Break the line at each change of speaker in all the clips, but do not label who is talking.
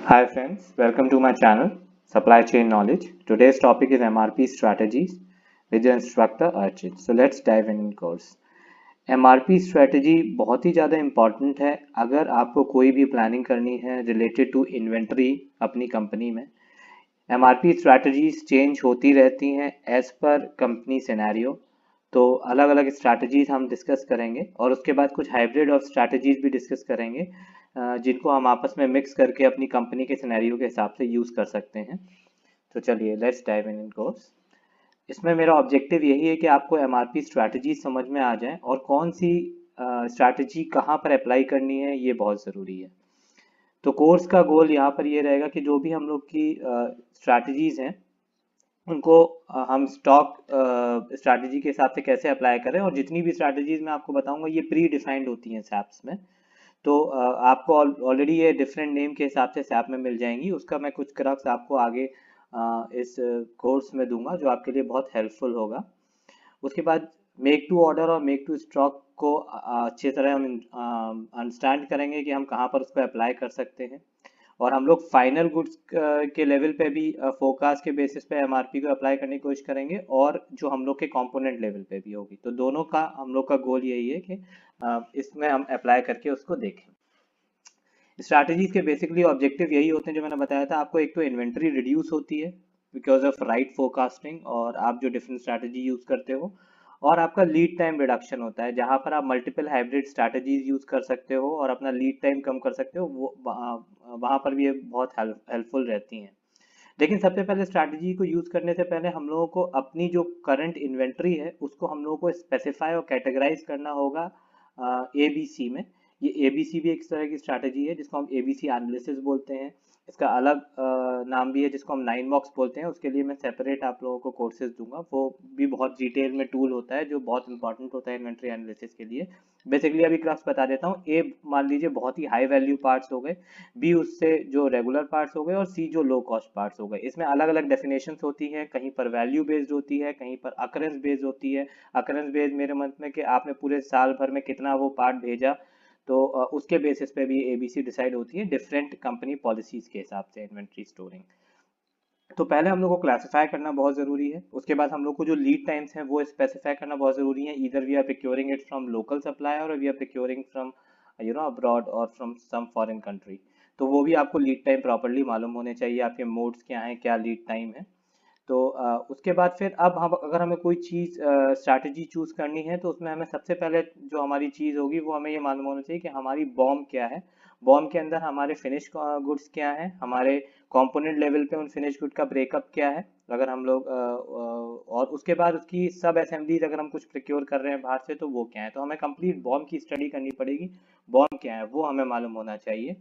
Hi friends, welcome to my channel Supply Chain Knowledge. Today's topic is MRP strategies with your instructor Archit. So let's dive in course. MRP strategy बहुत ही ज़्यादा important है अगर आपको कोई भी planning करनी है रिलेटेड टू इन्वेंट्री अपनी कंपनी में। MRP स्ट्रैटेजीज चेंज होती रहती हैं एज पर कंपनी सिनेरियो। तो अलग अलग स्ट्रैटेजीज हम डिस्कस करेंगे और उसके बाद कुछ हाइब्रिड ऑफ स्ट्रैटेजीज भी डिस्कस करेंगे जिनको हम आपस में मिक्स करके अपनी कंपनी के सिनेरियो के हिसाब से यूज़ कर सकते हैं। तो चलिए लेट्स डाइव इन कोर्स। इसमें मेरा ऑब्जेक्टिव यही है कि आपको MRP स्ट्रैटेजी समझ में आ जाए और कौन सी स्ट्रैटेजी कहाँ पर अप्लाई करनी है ये बहुत ज़रूरी है। तो कोर्स का गोल यहाँ पर ये रहेगा कि जो भी हम लोग की स्ट्रैटेजीज हैं उनको हम स्टॉक स्ट्रैटेजी के हिसाब से कैसे अप्लाई करें, और जितनी भी स्ट्रैटेजीज मैं आपको बताऊंगा ये प्री डिफाइंड होती हैं सैप्स में। तो आपको ऑलरेडी ये डिफरेंट नेम के हिसाब से सैप में मिल जाएंगी। उसका मैं कुछ क्रक्स आपको आगे इस कोर्स में दूंगा जो आपके लिए बहुत हेल्पफुल होगा। उसके बाद मेक टू ऑर्डर और मेक टू स्टॉक को अच्छी तरह हम अंडरस्टैंड करेंगे कि हम कहाँ पर उसको अप्लाई कर सकते हैं, और हम लोग फाइनल गुड्स के लेवल पे भी फोरकास्ट के बेसिस पे MRP को अप्लाई करने की कोशिश करेंगे, और जो हम लोग के कंपोनेंट लेवल पे भी होगी। तो दोनों का हम लोग का गोल यही है कि इसमें हम अप्लाई करके उसको देखें। स्ट्रैटेजीज के बेसिकली ऑब्जेक्टिव यही होते हैं जो मैंने बताया था आपको। एक तो इन्वेंट्री रिड्यूस होती है बिकॉज ऑफ राइट फोरकास्टिंग और आप जो डिफरेंट स्ट्रैटेजी यूज करते हो, और आपका लीड टाइम रिडक्शन होता है जहां पर आप मल्टीपल हाइब्रिड स्ट्रैटेजीज यूज कर सकते हो और अपना लीड टाइम कम कर सकते हो। वो वहां पर भी ये बहुत हेल्पफुल रहती हैं। लेकिन सबसे पहले स्ट्रैटेजी को यूज करने से पहले हम लोगों को अपनी जो करंट इन्वेंट्री है उसको हम लोगों को स्पेसिफाई और कैटेगराइज करना होगा ABC में। ये ABC भी एक तरह की स्ट्रैटेजी है जिसको हम ABC एनालिसिस बोलते हैं। इसका अलग नाम भी है जिसको हम 9 बॉक्स बोलते हैं। उसके लिए मैं सेपरेट आप लोगों को कोर्सेज दूंगा। वो भी बहुत डिटेल में टूल होता है जो बहुत इंपॉर्टेंट होता है इन्वेंट्री एनालिसिस के लिए। बेसिकली अभी क्लास बता देता हूँ। ए मान लीजिए बहुत ही हाई वैल्यू पार्ट्स हो गए, बी उससे जो रेगुलर पार्ट्स हो गए, और सी जो लो कॉस्ट पार्ट्स हो गए। इसमें अलग अलग डेफिनेशंस होती हैं, कहीं पर वैल्यू बेस्ड होती है, कहीं पर अकरेंस बेस्ड होती है। अकरेंस बेस्ड मेरे मत में कि आपने पूरे साल भर में कितना वो पार्ट भेजा, तो उसके बेसिस पे भी ABC डिसाइड होती है डिफरेंट कंपनी पॉलिसीज के हिसाब से इन्वेंट्री स्टोरिंग। तो पहले हम लोग को क्लासिफाई करना बहुत ज़रूरी है। उसके बाद हम लोग को जो लीड टाइम्स हैं वो स्पेसिफाई करना बहुत ज़रूरी है। Either we are procuring it from local supplier और we are procuring from abroad और फ्रॉम सम फॉरेन कंट्री। तो वो भी आपको लीड टाइम प्रॉपरली मालूम होने चाहिए, आपके मोड्स क्या हैं, क्या लीड टाइम है। तो उसके बाद फिर अब हम अगर हमें कोई चीज़ स्ट्रैटेजी चूज करनी है तो उसमें हमें सबसे पहले जो हमारी चीज़ होगी वो हमें ये मालूम होना चाहिए कि हमारी बॉम क्या है। बॉम के अंदर हमारे फिनिश गुड्स क्या हैं, हमारे कंपोनेंट लेवल पे उन फिनिश गुड का ब्रेकअप क्या है। अगर हम लोग और उसके बाद उसकी सब असेंबलीज अगर हम कुछ प्रोक्योर कर रहे हैं बाहर से तो वो क्या है। तो हमें कंप्लीट बॉम की स्टडी करनी पड़ेगी। बॉम क्या है वो हमें मालूम होना चाहिए।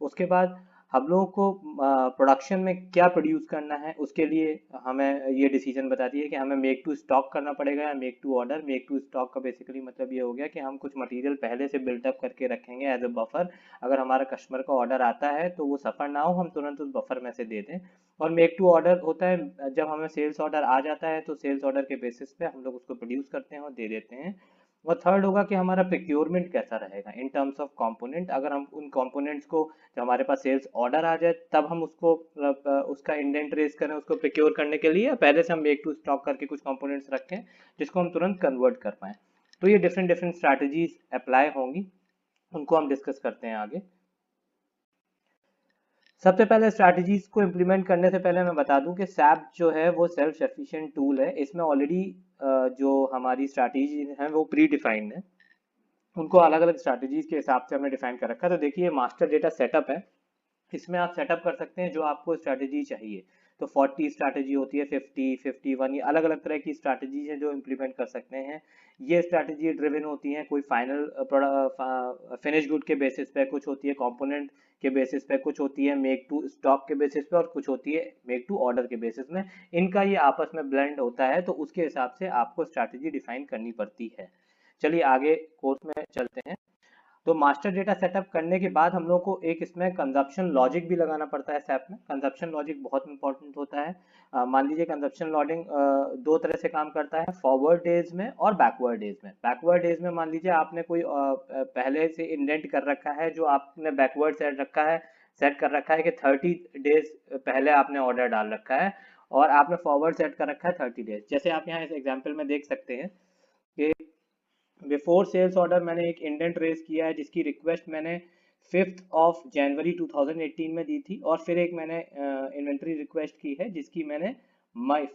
उसके बाद हम लोगों को प्रोडक्शन में क्या प्रोड्यूस करना है उसके लिए हमें ये डिसीजन बताती है कि हमें मेक टू स्टॉक करना पड़ेगा या make to order. Make to stock का बेसिकली मतलब ये हो गया कि हम कुछ मटेरियल पहले से बिल्टअप करके रखेंगे एज अ बफर। अगर हमारा कस्टमर का ऑर्डर आता है तो वो सफ़र ना हो, हम तुरंत उस बफर में से दे दें। और मेक टू ऑर्डर होता है जब हमें सेल्स ऑर्डर आ जाता है तो सेल्स ऑर्डर के बेसिस पे हम लोग उसको प्रोड्यूस करते हैं और दे देते हैं। और थर्ड होगा कि हमारा प्रोक्योरमेंट कैसा रहेगा इन टर्म्स ऑफ कंपोनेंट। अगर हम उन कंपोनेंट्स को जब हमारे पास सेल्स ऑर्डर आ जाए तब हम उसको उसका इंडेंट रेज करें उसको प्रोक्योर करने के लिए, पहले से हम मेक टू स्टॉक करके कुछ कंपोनेंट्स रखें जिसको हम तुरंत कन्वर्ट कर पाएं। तो ये डिफरेंट डिफरेंट स्ट्रैटेजीज अप्लाई होंगी, उनको हम डिस्कस करते हैं आगे। सबसे पहले स्ट्रैटेजीज को इम्प्लीमेंट करने से पहले मैं बता दूं कि सैप जो है वो सेल्फ सफिशिएंट टूल है। इसमें ऑलरेडी जो हमारी स्ट्रैटेजी है वो प्री डिफाइंड है। उनको अलग अलग स्ट्रैटेजीज के हिसाब से हमने डिफाइन कर रखा है। तो देखिए मास्टर डेटा सेटअप है, इसमें आप सेटअप कर सकते हैं जो आपको स्ट्रैटेजी चाहिए। तो 40 स्ट्रैटेजी होती है, 50, 51, ये अलग अलग तरह की स्ट्रैटेजी है जो इम्प्लीमेंट कर सकते हैं। ये स्ट्रैटेजी ड्रिवन होती हैं, कोई फाइनल फिनिश गुड के बेसिस पे, कुछ होती है कंपोनेंट के बेसिस पे, कुछ होती है मेक टू स्टॉक के बेसिस पे, और कुछ होती है मेक टू ऑर्डर के बेसिस में। इनका ये आपस में ब्लेंड होता है तो उसके हिसाब से आपको स्ट्रैटेजी डिफाइन करनी पड़ती है। चलिए आगे कोर्स में चलते हैं। तो मास्टर डेटा सेटअप करने के बाद हम लोग को एक इसमें कंजप्शन लॉजिक भी लगाना पड़ता है। सैप में कंजप्शन लॉजिक बहुत इंपॉर्टेंट होता है। मान लीजिए कंजप्शन लॉजिक दो तरह से काम करता है, फॉरवर्ड डेज में और बैकवर्ड डेज में। बैकवर्ड डेज में मान लीजिए आपने कोई पहले से इंडेंट कर रखा है जो आपने बैकवर्ड सेट रखा है सेट कर रखा है कि 30 डेज पहले आपने ऑर्डर डाल रखा है और आपने फॉरवर्ड सेट कर रखा है 30 डेज। जैसे आप यहाँ इस एग्जांपल में देख सकते हैं कि बिफोर सेल्स ऑर्डर मैंने एक इंडेंट रेज किया है जिसकी रिक्वेस्ट मैंने 5th ऑफ जनवरी 2018 में दी थी, और फिर एक मैंने इन्वेंट्री रिक्वेस्ट की है जिसकी मैंने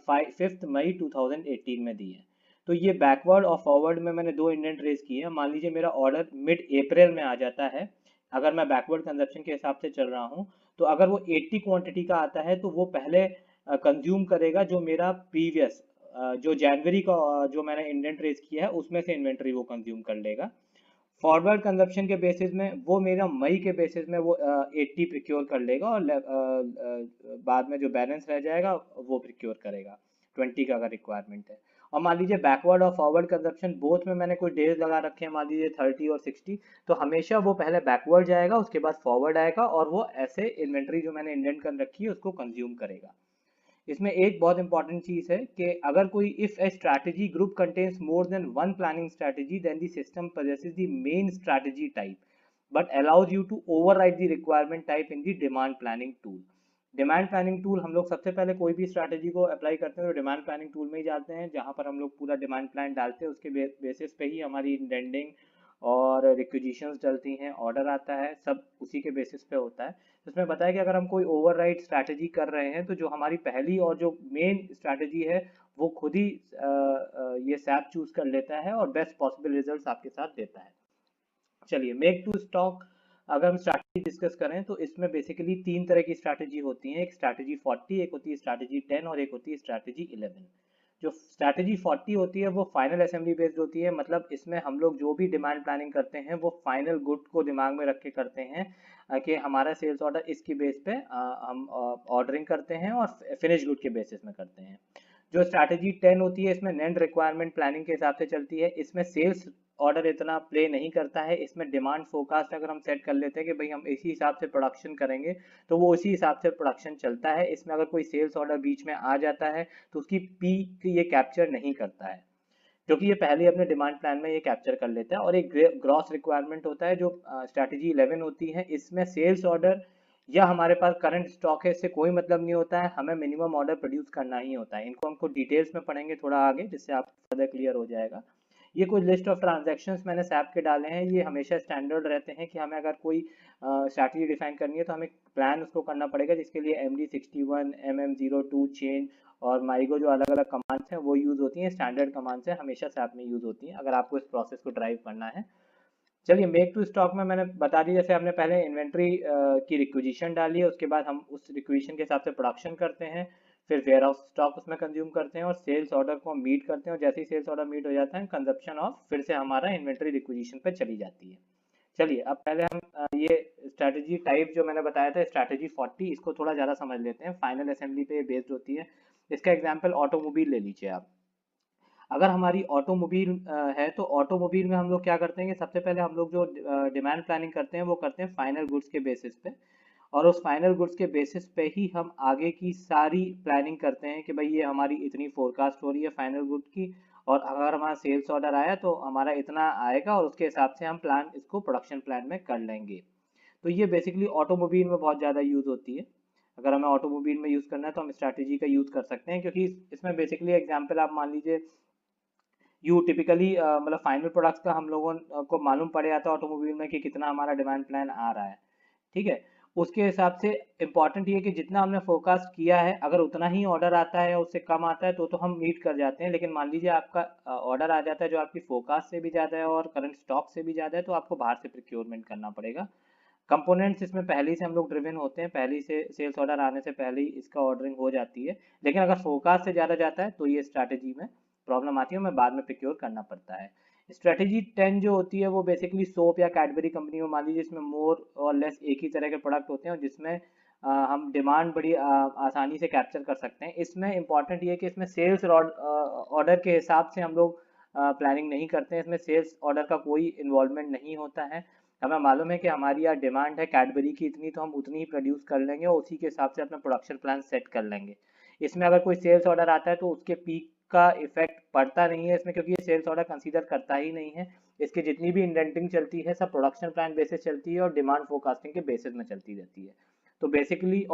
5th मई 2018 में दी है। तो ये बैकवर्ड और फॉरवर्ड में मैंने दो इंडेंट रेज किए हैं। मान लीजिए मेरा ऑर्डर मिड अप्रैल में आ जाता है, अगर मैं बैकवर्ड कंजप्शन के हिसाब से चल रहा हूँ, तो अगर वो 80 क्वांटिटी का आता है तो वो पहले कंज्यूम करेगा जो मेरा प्रीवियस जो जनवरी का जो मैंने इंडेंट रेज किया है उसमें से इन्वेंट्री वो कंज्यूम कर लेगा। फॉरवर्ड कंजप्शन के बेसिस में वो मेरा मई के बेसिस में वो 80 प्रिक्योर कर लेगा और बाद में जो बैलेंस रह जाएगा वो प्रिक्योर करेगा 20 का अगर रिक्वायरमेंट है। और मान लीजिए बैकवर्ड और फॉरवर्ड कंजप्शन बोथ में मैंने कुछ डेज लगा रखे हैं, मान लीजिए 30 और 60, तो हमेशा वो पहले बैकवर्ड जाएगा उसके बाद फॉरवर्ड आएगा और वो ऐसे इन्वेंट्री जो मैंने इंडेंट कर रखी है उसको कंज्यूम करेगा। इसमें एक बहुत इंपॉर्टेंट चीज है कि अगर कोई if a strategy group contains more than one planning strategy then the system possesses the main strategy type but allows you to override the requirement type in the demand planning tool। Demand planning tool हम लोग सबसे पहले कोई भी strategy को apply करते हैं तो डिमांड प्लानिंग टूल में ही जाते हैं, जहां पर हम लोग पूरा डिमांड प्लान डालते हैं, उसके बेसिस पे ही हमारी इंडेंडिंग और रिक्विजिशंस डलती हैं, ऑर्डर आता है, सब उसी के बेसिस पे होता है। तो इसमें बताया कि अगर हम कोई ओवरराइड स्ट्रैटेजी कर रहे हैं तो जो हमारी पहली और जो मेन स्ट्रैटेजी है वो खुद ही ये सैप चूज कर लेता है और बेस्ट पॉसिबल रिजल्ट्स आपके साथ देता है। चलिए मेक टू स्टॉक अगर हम स्ट्रैटेजी डिस्कस करें तो इसमें बेसिकली तीन तरह की स्ट्रैटेजी होती है। एक स्ट्रैटेजी 40, एक होती है स्ट्रैटेजी 10 और एक होती है स्ट्रैटेजी 11। जो स्ट्रैटेजी 40 होती है वो फाइनल असेंबली बेस्ड होती है, मतलब इसमें हम लोग जो भी डिमांड प्लानिंग करते हैं वो फाइनल गुड को दिमाग में रख के करते हैं कि हमारा सेल्स ऑर्डर इसकी बेस पे हम ऑर्डरिंग करते हैं और फिनिश गुड के बेसिस में करते हैं। जो स्ट्रैटेजी 10 होती है इसमें नेट रिक्वायरमेंट प्लानिंग के हिसाब से चलती है, इसमें सेल्स ऑर्डर इतना प्ले नहीं करता है, इसमें डिमांड फोरकास्ट अगर हम सेट कर लेते हैं कि भाई हम इसी हिसाब से प्रोडक्शन करेंगे तो वो उसी हिसाब से प्रोडक्शन चलता है। इसमें अगर कोई सेल्स ऑर्डर बीच में आ जाता है तो उसकी पीक ये कैप्चर नहीं करता है, क्योंकि ये पहले अपने डिमांड प्लान में ये कैप्चर कर लेता है। और एक ग्रॉस रिक्वायरमेंट होता है जो स्ट्रैटेजी 11 होती है, इसमें सेल्स ऑर्डर या हमारे पास करंट स्टॉक है इससे कोई मतलब नहीं होता है, हमें मिनिमम ऑर्डर प्रोड्यूस करना ही होता है। इनको हमको डिटेल्स में पढ़ेंगे थोड़ा आगे जिससे आप फर्दर क्लियर हो जाएगा। ये कुछ लिस्ट ऑफ ट्रांजैक्शंस मैंने सैप के डाले हैं, ये हमेशा स्टैंडर्ड रहते हैं कि हमें अगर कोई स्ट्रैटेजी डिफाइन करनी है तो हमें प्लान उसको करना पड़ेगा, जिसके लिए MD61, MM02 चेंज और माइगो जो अलग अलग कमांड्स हैं वो यूज होती हैं, स्टैंडर्ड कमांड्स हैं, हमेशा सैप में यूज होती हैं अगर आपको इस प्रोसेस को ड्राइव करना है। चलिए मेक टू स्टॉक में मैंने बता दी, जैसे हमने पहले इन्वेंट्री की रिक्विजिशन डाली है, उसके बाद हम उस रिक्विजिशन के हिसाब से प्रोडक्शन करते हैं, फिर वेयर हाउस स्टॉक उसमें कंज्यूम करते हैं और सेल्स ऑर्डर को हम मीट करते हैं, और जैसे ही सेल्स ऑर्डर मीट हो जाता है कंजप्शन ऑफ फिर से हमारा इन्वेंट्री रिक्विजिशन पे चली जाती है। चलिए अब पहले हम ये स्ट्रैटेजी टाइप जो मैंने बताया था स्ट्रैटेजी 40, इसको थोड़ा ज़्यादा समझ लेते हैं, फाइनल असेंबली पे बेस्ड होती है। इसका एग्जाम्पल ऑटोमोबाइल ले लीजिए आप। अगर हमारी ऑटोमोबाइल है तो ऑटोमोबाइल में हम लोग क्या करते हैं कि सबसे पहले हम लोग जो डिमांड प्लानिंग करते हैं वो करते हैं फाइनल गुड्स के बेसिस पे, और उस फाइनल गुड्स के बेसिस पे ही हम आगे की सारी प्लानिंग करते हैं कि भाई ये हमारी इतनी फोरकास्ट हो रही है फाइनल गुड की, और अगर हमारा सेल्स ऑर्डर आया तो हमारा इतना आएगा और उसके हिसाब से हम प्लान इसको प्रोडक्शन प्लान में कर लेंगे। तो ये बेसिकली ऑटोमोबाइल में बहुत ज़्यादा यूज़ होती है। अगर हमें ऑटोमोबाइल में यूज़ करना है तो हम स्ट्रैटेजी का यूज़ कर सकते हैं, क्योंकि इसमें बेसिकली एग्जाम्पल आप मान लीजिए यू टिपिकली मतलब फाइनल प्रोडक्ट्स का हम लोगों को मालूम पड़ जाता है ऑटोमोबाइल में कि कितना हमारा डिमांड प्लान आ रहा है, ठीक है। उसके हिसाब से इंपॉर्टेंट ये कि जितना हमने फोरकास्ट किया है अगर उतना ही ऑर्डर आता है या उससे कम आता है तो हम मीट कर जाते हैं, लेकिन मान लीजिए आपका ऑर्डर आ जाता है जो आपकी फोरकास्ट से भी ज़्यादा है और करंट स्टॉक से भी ज़्यादा है तो आपको बाहर से प्रोक्योरमेंट करना पड़ेगा। कंपोनेंट्स इसमें पहले से हम लोग ड्रिवन होते हैं, पहले से सेल्स ऑर्डर आने से पहले ही इसका ऑर्डरिंग हो जाती है, लेकिन अगर फोरकास्ट से ज़्यादा जाता है तो ये स्ट्रैटेजी में प्रॉब्लम आती है, हमें बाद में प्रोक्योर करना पड़ता है। स्ट्रैटेजी 10 जो होती है वो बेसिकली सोप या कैडबरी कंपनी में मान लीजिए इसमें मोर और लेस एक ही तरह के प्रोडक्ट होते हैं और जिसमें हम डिमांड बड़ी आसानी से कैप्चर कर सकते हैं। इसमें इंपॉर्टेंट ये है कि इसमें सेल्स ऑर्डर के हिसाब से हम लोग प्लानिंग नहीं करते हैं, इसमें सेल्स ऑर्डर का कोई इन्वॉल्वमेंट नहीं होता है। हमें मालूम है कि हमारी यहाँ डिमांड है कैडबरी की इतनी तो हम उतनी ही प्रोड्यूस कर लेंगे और उसी के हिसाब से अपना प्रोडक्शन प्लान सेट कर लेंगे। इसमें अगर कोई सेल्स ऑर्डर आता है तो उसके पीक का इफेक्ट पड़ता नहीं है इसमें, क्योंकि ये सेल्स ऑर्डर कंसीडर करता ही नहीं है। इसकी जितनी भी इंडेंटिंग चलती है सब प्रोडक्शन प्लान बेसिस चलती है और डिमांड फोरकास्टिंग के बेसिस में चलती रहती है। तो बेसिकली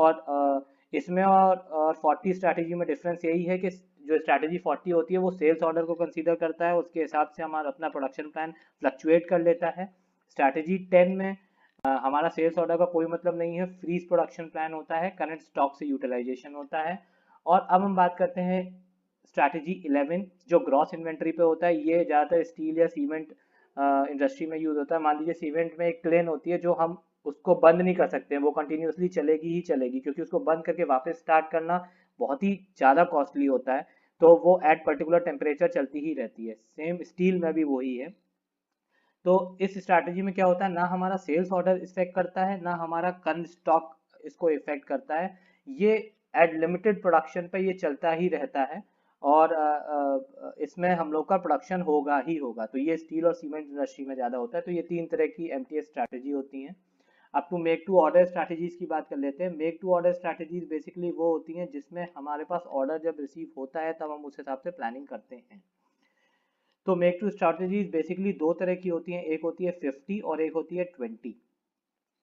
इसमें और 40 स्ट्रैटेजी में डिफरेंस यही है कि जो स्ट्रैटेजी 40 होती है वो सेल्स ऑर्डर को कंसीडर करता है, उसके हिसाब से हमारा अपना प्रोडक्शन प्लान फ्लक्चुएट कर लेता है। स्ट्रैटेजी 10 में हमारा सेल्स ऑर्डर का कोई मतलब नहीं है, फ्रीज प्रोडक्शन प्लान होता है, करंट स्टॉक से यूटिलाइजेशन होता है। और अब हम बात करते हैं स्ट्रैटेजी 11 जो ग्रॉस इन्वेंट्री पे होता है। ये ज़्यादातर स्टील या सीमेंट इंडस्ट्री में यूज होता है। मान लीजिए सीमेंट में एक क्लेन होती है जो हम उसको बंद नहीं कर सकते हैं, वो कंटिन्यूसली चलेगी ही चलेगी, क्योंकि उसको बंद करके वापस स्टार्ट करना बहुत ही ज़्यादा कॉस्टली होता है, तो वो एट पर्टिकुलर टेम्परेचर चलती ही रहती है। सेम स्टील में भी वही है। तो इस स्ट्रैटेजी में क्या होता है, ना हमारा सेल्स ऑर्डर इफेक्ट करता है, ना हमारा करंट स्टॉक इसको इफेक्ट करता है। ये एट लिमिटेड प्रोडक्शन पे ये चलता ही रहता है और इसमें हम लोग का प्रोडक्शन होगा ही होगा। तो ये स्टील और सीमेंट इंडस्ट्री में ज़्यादा होता है। तो ये 3 तरह की एमटीएस स्ट्रैटेजी होती हैं। अब to make to order strategies की बात कर लेते हैं। Make to order strategies basically वो होती हैं जिसमें हमारे पास ऑर्डर जब रिसीव होता है तब हम उस हिसाब से प्लानिंग करते हैं। तो मेक टू स्ट्रैटेजीज बेसिकली 2 तरह की होती हैं, एक होती है 50 और एक होती है 20।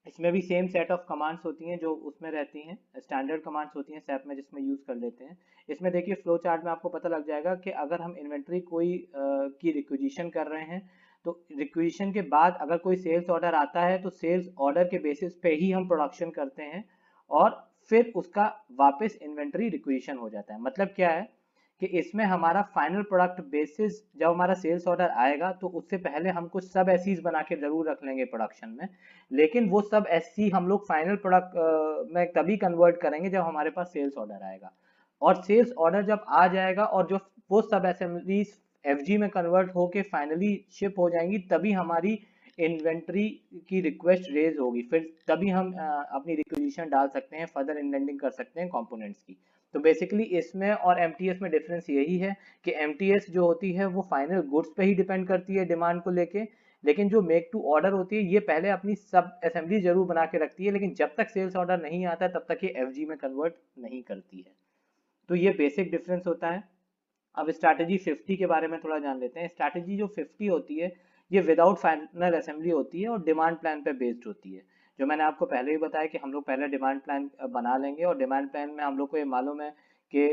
इसमें भी सेम सेट ऑफ कमांड्स होती हैं जो उसमें रहती हैं, स्टैंडर्ड कमांड्स होती हैं सैप में जिसमें यूज़ कर लेते हैं। इसमें देखिए फ्लो चार्ट में आपको पता लग जाएगा कि अगर हम इन्वेंट्री कोई की रिक्विजिशन कर रहे हैं, तो रिक्विजिशन के बाद अगर कोई सेल्स ऑर्डर आता है तो सेल्स ऑर्डर के बेसिस पे ही हम प्रोडक्शन करते हैं और फिर उसका वापस इन्वेंट्री रिक्विजिशन हो जाता है। मतलब क्या है कि इसमें हमारा फाइनल प्रोडक्ट बेसिस जब हमारा सेल्स ऑर्डर आएगा तो उससे पहले हम कुछ सब एसीज बना के जरूर रख लेंगे प्रोडक्शन में, लेकिन वो सब एसी हम लोग फाइनल प्रोडक्ट में तभी कन्वर्ट करेंगे जब हमारे पास सेल्स ऑर्डर आएगा। और सेल्स ऑर्डर जब आ जाएगा और जो वो सब असेंबलीज एफजी में कन्वर्ट होके फाइनली शिप हो जाएंगी, तभी हमारी इन्वेंट्री की रिक्वेस्ट रेज होगी, फिर तभी हम अपनी रिक्वेजिशन डाल सकते हैं, फर्दर इंडेंटिंग कर सकते हैं कंपोनेंट्स की। तो बेसिकली इसमें और एमटीएस में डिफरेंस यही है कि एमटीएस जो होती है वो फाइनल गुड्स पे ही डिपेंड करती है डिमांड को लेके, लेकिन जो मेक टू ऑर्डर होती है ये पहले अपनी सब असेंबली जरूर बना के रखती है, लेकिन जब तक सेल्स ऑर्डर नहीं आता तब तक ये एफजी में कन्वर्ट नहीं करती है। तो ये बेसिक डिफरेंस होता है। अब स्ट्रैटेजी 50 के बारे में थोड़ा जान लेते हैं। स्ट्रैटेजी जो 50 होती है ये विदाउट फाइनल असेंबली होती है और डिमांड प्लान पे बेस्ड होती है। जो मैंने आपको पहले ही बताया कि हम लोग पहले डिमांड प्लान बना लेंगे और डिमांड प्लान में हम लोग को ये मालूम है कि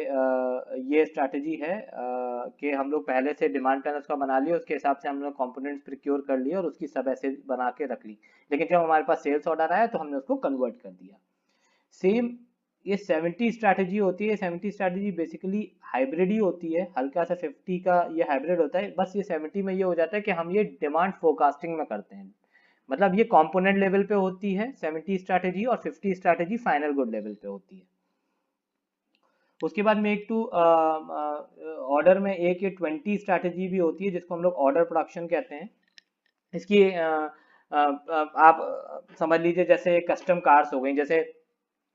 ये स्ट्रैटेजी है कि हम लोग पहले से डिमांड प्लान उसका बना लिया, उसके हिसाब से हम लोग कंपोनेंट्स प्रोक्योर कर लिए और उसकी सब ऐसे बना के रख ली, लेकिन जब हमारे पास सेल्स ऑर्डर आया तो हमने उसको कन्वर्ट कर दिया। सेम ये 70 स्ट्रैटेजी होती है। 70 स्ट्रैटेजी बेसिकली हाइब्रिड ही होती है, हल्का सा 50 का ये हाइब्रिड होता है। बस ये 70 में ये हो जाता है कि हम ये डिमांड फोरकास्टिंग में करते हैं, मतलब ये कंपोनेंट लेवल पे होती है 70 स्ट्रैटेजी और 50 स्ट्रैटेजी फाइनल गुड लेवल पे होती है। उसके बाद में एक टू ऑर्डर में एक ये 20 स्ट्रैटेजी भी होती है जिसको हम लोग ऑर्डर प्रोडक्शन कहते हैं। इसकी आप समझ लीजिए जैसे कस्टम कार्स हो गई, जैसे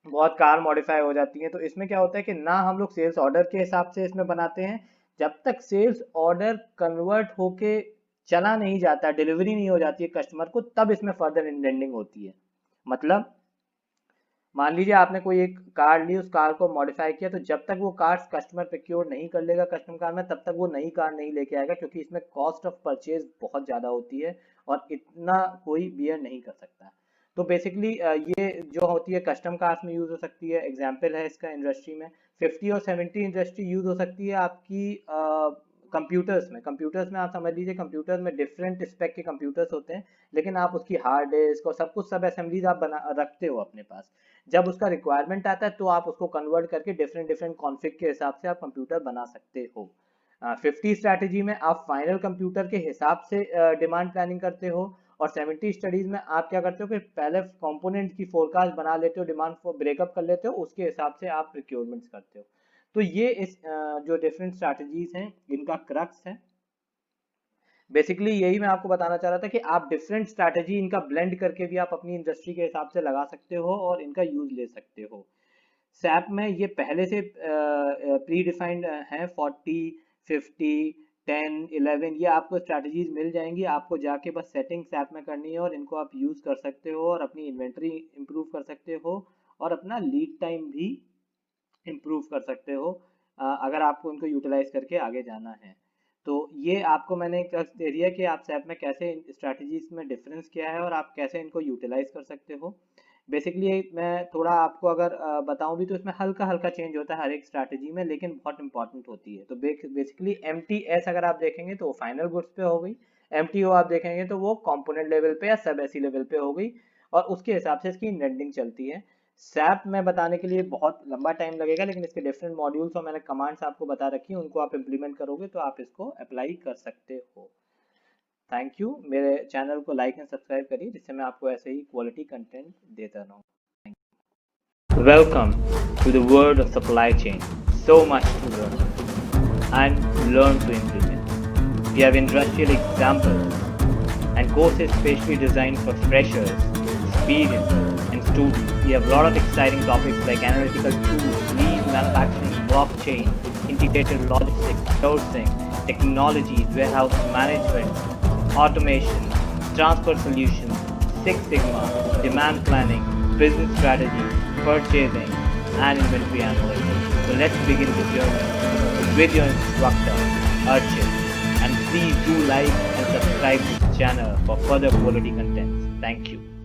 बहुत कार मॉडिफाई हो जाती है, तो इसमें क्या होता है कि ना हम लोग सेल्स ऑर्डर के हिसाब से इसमें बनाते हैं, जब तक सेल्स ऑर्डर कन्वर्ट होके चला नहीं जाता, डिलीवरी नहीं हो जाती है कस्टमर को, तब इसमें फर्दर इंडेंटिंग होती है। मतलब मान लीजिए आपने कोई एक कार ली, उस कार को मॉडिफाई किया, तो जब तक वो कार कस्टमर प्रोक्योर नहीं कर लेगा कस्टमर कार में, तब तक वो नई कार नहीं लेके आएगा, क्योंकि इसमें कॉस्ट ऑफ परचेज बहुत ज़्यादा होती है और इतना कोई बियर नहीं कर सकता। तो बेसिकली ये जो होती है कस्टम कार्स में यूज़ हो सकती है, एग्जाम्पल है इसका इंडस्ट्री में 50 और 70 इंडस्ट्री यूज़ हो सकती है आपकी कंप्यूटर्स में आप समझ लीजिए कंप्यूटर्स में डिफरेंट स्पेक के कंप्यूटर्स होते हैं, लेकिन आप उसकी हार्ड डिस्क और सब कुछ सब असेंबलीज आप बना रखते हो अपने पास। जब उसका रिक्वायरमेंट आता है तो आप उसको कन्वर्ट करके डिफरेंट डिफरेंट कॉन्फ़िग के हिसाब से आप कंप्यूटर बना सकते हो। 50 स्ट्रैटेजी में आप फाइनल कंप्यूटर के हिसाब से डिमांड प्लानिंग करते हो, और 70 स्टडीज में आप क्या करते हो कि पहले कंपोनेंट की फोरकास्ट बना लेते हो, डिमांड ब्रेकअप कर लेते हो, उसके हिसाब से आप रिक्वायरमेंट्स करते हो। तो ये इस जो डिफरेंट स्ट्रैटेजीज हैं इनका क्रक्स है। बेसिकली यही मैं आपको बताना चाह रहा था कि आप डिफरेंट स्ट्रैटेजी इनका ब्लेंड करके भी आप अपनी इंडस्ट्री के हिसाब से लगा सकते हो और इनका यूज ले सकते हो। सैप में ये पहले से प्री डिफाइंड है, 40, 50, 10, 11 ये आपको स्ट्रैटेजीज मिल जाएंगी, आपको जाके बस सेटिंग सैप में करनी है और इनको आप यूज़ कर सकते हो और अपनी इन्वेंट्री इंप्रूव कर सकते हो और अपना लीड टाइम भी इम्प्रूव कर सकते हो, अगर आपको इनको यूटिलाइज करके आगे जाना है। तो ये आपको मैंने एक टच दे दिया कि आप SAP में कैसे स्ट्रैटेजीज में डिफरेंस क्या है और आप कैसे इनको यूटिलाइज कर सकते हो। बेसिकली मैं थोड़ा आपको अगर बताऊं भी तो इसमें हल्का हल्का चेंज होता है हर एक स्ट्रैटेजी में, लेकिन बहुत इंपॉर्टेंट होती है। तो बेसिकली MTS अगर आप देखेंगे तो फाइनल गुड्स पे हो गई, MTO आप देखेंगे तो वो कंपोनेंट लेवल पे या सब ऐसी लेवल पे हो गई, और उसके हिसाब से इसकी नेटिंग चलती है। सैप में बताने के लिए बहुत लंबा टाइम लगेगा, लेकिन इसके डिफरेंट मॉड्यूल्स और मैंने कमांड्स आपको बता रखी हैं, उनको आप इंप्लीमेंट करोगे तो आप इसको अप्लाई कर सकते हो। Thank you. मेरे चैनल को लाइक एंड सब्सक्राइब करिए, जिससे मैं आपको ऐसे ही क्वालिटी कंटेंट देता रहूँ। Welcome to the world of supply chain. So much to learn and learn to implement. We have industrial examples and courses specially designed for freshers, experienced, and students. We have a lot of exciting topics like analytical tools, lean manufacturing, blockchain, integrated logistics, sourcing, technologies, warehouse management, automation, transport solutions, Six Sigma, demand planning, business strategy, purchasing, and inventory analytics. So let's begin the journey with your instructor, Archit. And please do like and subscribe to the channel for further quality contents. Thank you.